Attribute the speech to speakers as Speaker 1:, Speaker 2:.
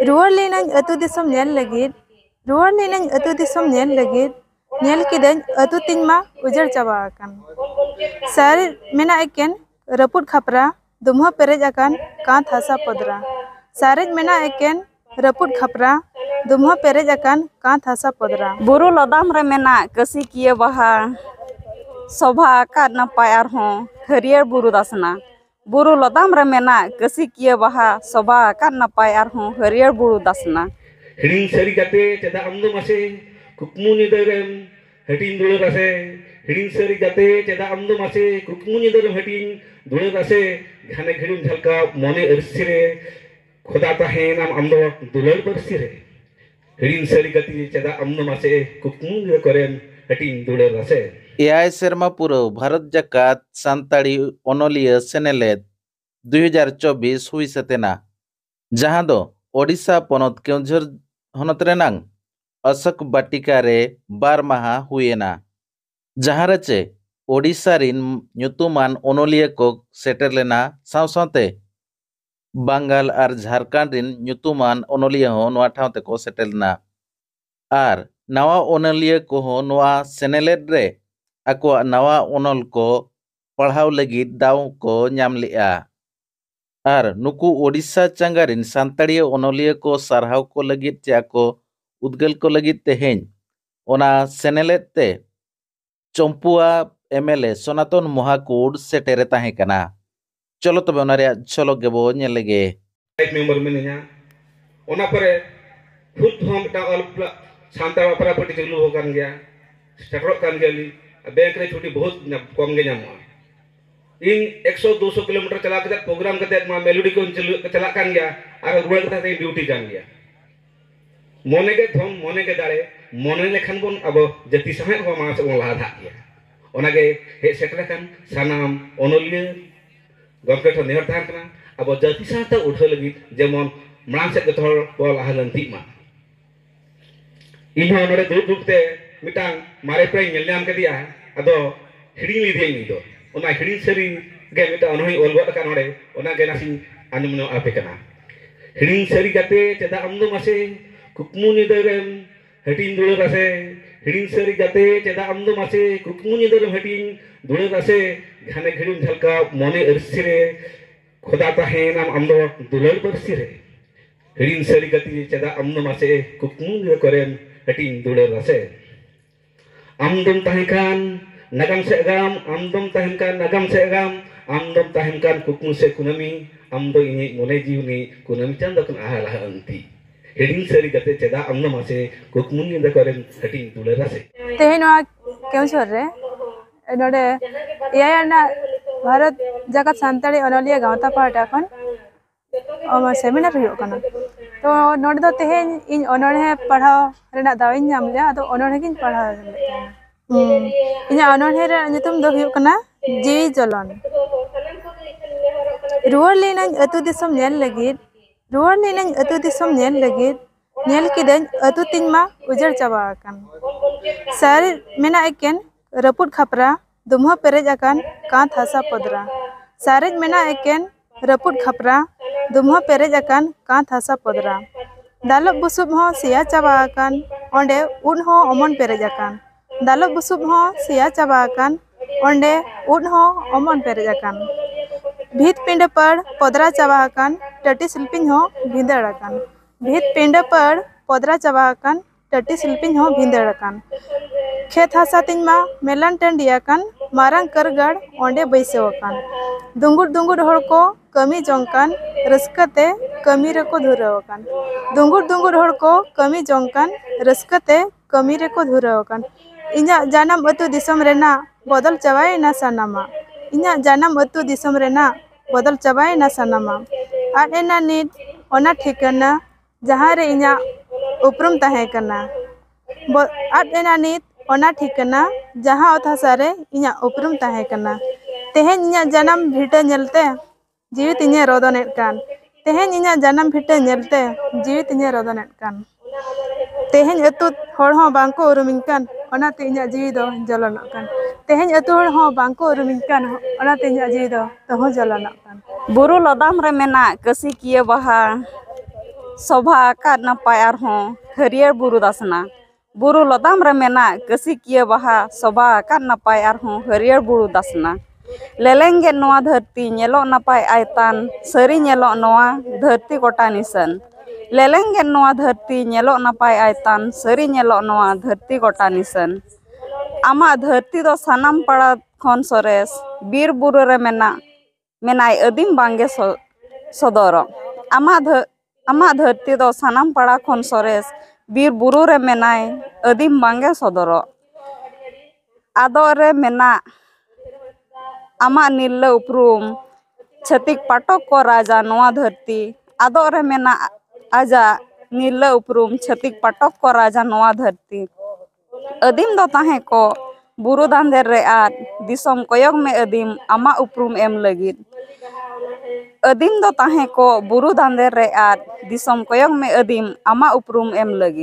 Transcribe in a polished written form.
Speaker 1: रुआर लेनाñ अतु दिसम ñel लगिद रुआर लेनाñ अतु दिसम ñel लगिद ñel किdañ अतु तिñ मा उजड़ चाबा आकान सारे मेना एकेन रपुट खापरा दुमहा पेरेज आकान कांत हासा पदरा सारेज मेना एकेन रपुट खापरा दुमहा पेरेज आकान कांत हासा पदरा
Speaker 2: बुरु लदाम रे मेना कसी किए बहा शोभा आकार नपाय आरहों हरियर बुरु दासना बुरु लदाम रे मेना कसी किए बहा शोभा आकार नपाय आरहों हरियर बुरु दासना
Speaker 3: हिडिंग सरी जाते चेदा आमदो मासे कुकमु निदरेम हटिंग दुळे रासे हिडिंग सरी जाते चेदा आमदो मासे कुकमु निदरेम हटिंग दुळे रासे घाने घिडुन झलका मने अरसिरे खुदा ताहेन आमदो दुलर बरसिरे हिडिंग सरी गति चेदा आमदो मासे कुकमु निदरेम हटिंग दुळे रासे
Speaker 4: एआई शर्मा पुरो भारत जाकात सान्ताड़ी ओनोलिया सेनेलेद 2024 हुई सतेना जहां दो ओडिशा पनत केउझर हनत रेनांग अशोक बाटिका रे 12 माहा हुएना जहां रचे ओडिशा रिन ᱧᱩᱛᱩᱢᱟᱱ ओनोलिया को सेटर लेना सावसावते बांगाल आर झारखंड रिन ᱧᱩᱛᱩᱢᱟᱱ ओनोलिया हो नवा ठावते को सेटलना आर नवा ओनोलिया को हो नवा सेनेलेद रे ako nawa onol ko पढ़ाव लगिद दाव को नाम लेआ आर नुकु ओडिशा चंगारिन सान्ताड़ी ओनोलिया को सारहाव को लगिद चाको उद्गल को लगिद तेहेñ ओना सेनेलेद ते चंपुआ एमएलए सनातन महाकूड सेटेरे ताहे कना चलो तबे ओना रे चलो गेबो नेलेगे
Speaker 3: मेंबर मिनिया ओना परे फुट हम ता अल्प सान्ताड़ अपरा पटी चलू हो कान गया सेटरो कान गेली बैंक रे छुट्टी बहुत कम गे नामा इन 100-200 किलोमीटर चला के प्रोग्राम करते मा मेलोडी को चला कान गया और रुआल करते ड्यूटी कान गया मोने के धम मोने के दाड़े मोने लेखन बोन अब जति समय हो मा से लहा धा गया ओना के हे सेटल कान सानाम ओनोलिया गमके ठो नेहर थान कना अब जति साथ उठो लगी जेमन मांग से गथर बोल आहलंती मा इन नोडे दुख दुखते मिटांग मारे प्रे नेल नाम के दिया अदो हिडिंग लिदे निदो ओना हिडिंग सरी गे मिटा अनहोई ओलगो का नोडे ओना गे नासी आनुमनो आपे कना हिडिंग सरी गाते चेदा आमदो मासे कुकमु निदरेम हटिंग दुळे रासे हिडिंग सरी गाते चेदा आमदो मासे कुकमु निदरेम हटिंग दुळे रासे घाने घिडुन झलका मने अरसिरे खुदा ताहेन आमदो दुलर बरसिरे हिडिंग सरी गाते चेदा आमदो मासे कुकमु निदरेम हटिंग Dhule रासे आमदम ताहेkan nagam se agam amdom tahenkan nagam se agam amdom tahenkan kukmu se kunami amdo ini mone jiwni kunami chanda kun ahala anti heading seri gate cheda amna mase kukmu ni da karen heading tule rase
Speaker 1: तेहेनो क्यों छोड़ रहे नोडे AI ना भारत जाकात सान्ताड़ी ओनोलिया गांवता पाटा खन ओमा seminar हुयो कना तो नोडे दो तेहेन इन ओनोड़े पढ़ाव रेना दाविन नाम ले आदो ओनोड़े किन पढ़ाव इना ओनोड़े रे नितुम दो हुयो कना जीवी जलन रुआर लेनाñ अतु दिसम ñel लगिद रुआर लेनाñ अतु दिसम ñel लगिद ñel किdañ अतु तिñ मा उजड़ चाबा आकान सारे मेना एकेन रपुट खापरा दुमहा पेरेज आकान कांत हासा पदरा सारेज मेना एकेन रपुट खापरा दुमहा पेरेज आकान कांत हासा पदरा दालब बुसुब हो सिया चाबा आकान ओंडे उन हो अमन पेरेज आकान दालब बुसुब हो सिया चाबा आकान ओंडे उन हो अमन पेरेज आकान भीत पिंड पर पदरा चाबा आकान टटी शिल्पिन हो भिंदड़ आकान भीत पिंड पर पदरा चाबा आकान टटी शिल्पिन हो भिंदड़ आकान खेत हासा तिन मा मेलान टंडी आकान मारांग करगड़ ओंडे बैसेव आकान दुंगुर दुंगुर हर को कमी जोंकान रस्कते कमी रे को धुराव आकान दुंगुर दुंगुर हर को कमी जोंकान रस्कते कमी रे को धुराव आकान इना जानम अतु दिसम रेना बदल चाबाय ना सानामा इना जानम अतु दिसम रेना बदल चाबाय ना सानामा आर एना नित ओना ठिकाना जहां रे इना उपरुम ताहे कना आर एना नित ओना ठिकाना जहां अथासा रे इना उपरुम ताहे कना तेहेन इना जानम भिटा नेलते जीवित इने रोदनेट कान तेहेन इना जानम भिटा नेलते जीवित इने रोदनेट कान तेहेन अतु हर हो बांको उरुमिन कान ओनाते इना जीवी दो जलनक कान तेहेन अतु हर हो बांको उरुमिन कान ओनाते इना जीवी दो तहो जलनक कान
Speaker 2: बुरु लदाम रे मेना कसी किए बहा शोभा आकाद नपाय आरहों हरियर बुरु दासना बुरु लताम रे मेना कसी किया बाहा शोभा आकाद नपाय आरहों हरियर बुरु दासना लेलेंगे नोआ धरती नेलो नपाय आयतान सरी नेलो नोआ धरती गोटा निसन लेलेंगे नोआ धरती नेलो नपाय आयतान सरी नेलो नोआ धरती गोटा निसन आमा धरती दो सानाम पड़ा खन सरेस बीर बुरु रे मेनाय अदिम बांगे सदर आमा धरती दो सानाम पड़ा खन सरेस बीर बुरु रे मेनाय अदिम बांगे सदर आदो रे मेना आमा नील उपरूम छतिक पाटक को राजा नोआ धरती आदो रे मेना आजा नील उपरूम छतिक पाटक को राजा नोआ धरती अदिम दो ताहे को बुरु दांदेर रे आद दिसम कोयग में अदिम आमा उपरूम एम लगिद अदिम दो ताहे को बुरु दांदेर रे आद दिसम कोयग में अदिम आमा उपरूम एम लगिद।